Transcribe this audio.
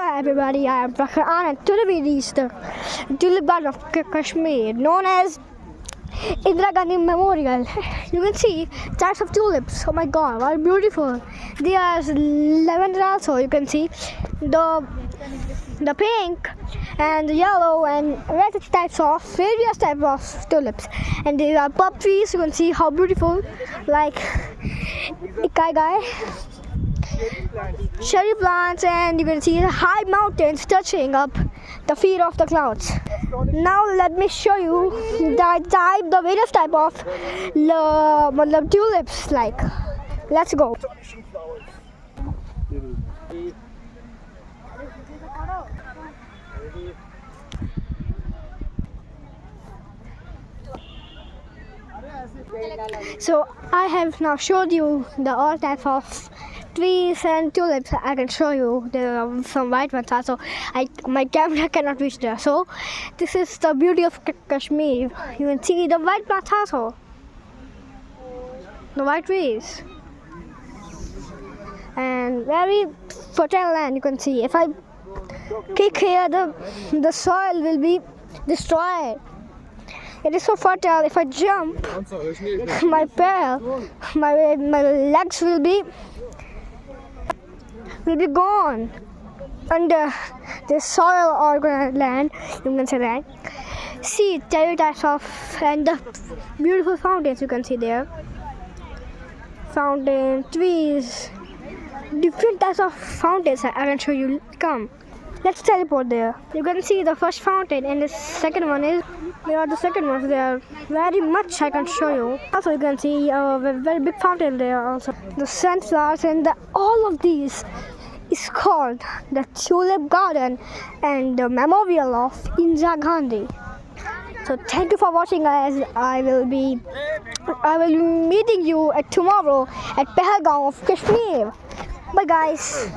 everybody, I am Prakhan and today we reached the Tulip Garden of Kashmir, known as Indira Gandhi Memorial. You can see types of tulips. Oh my god, what beautiful. There are lavender also, you can see. The pink and the yellow and red types of various types of tulips. And there are poppies, you can see how beautiful, like Ikai Guy. Cherry plants, and you can see the high mountains touching up the feet of the clouds. Now let me show you the various type of tulips. Like, let's go. So I have now showed you the all types of trees and tulips. I can show you there are some white ones also. My camera cannot reach there. So this is the beauty of Kashmir. You can see the white plants also, the white trees, and very fertile land. You can see if I kick here, the soil will be destroyed. It is so fertile. If I jump, my legs will be gone under the soil or land. You can say that. See cherry types of and the beautiful fountains you can see there. Fountain, trees, different types of fountains. I can show you. Come, let's teleport there. You can see the first fountain and the second one is. There are the second ones there. Very much I can show you. Also you can see a very big fountain there also. The sunflowers and all of these is called the Tulip Garden and the Memorial of Indira Gandhi. So thank you for watching, guys. I will be meeting you tomorrow at Pahalgaon of Kashmir. Bye guys.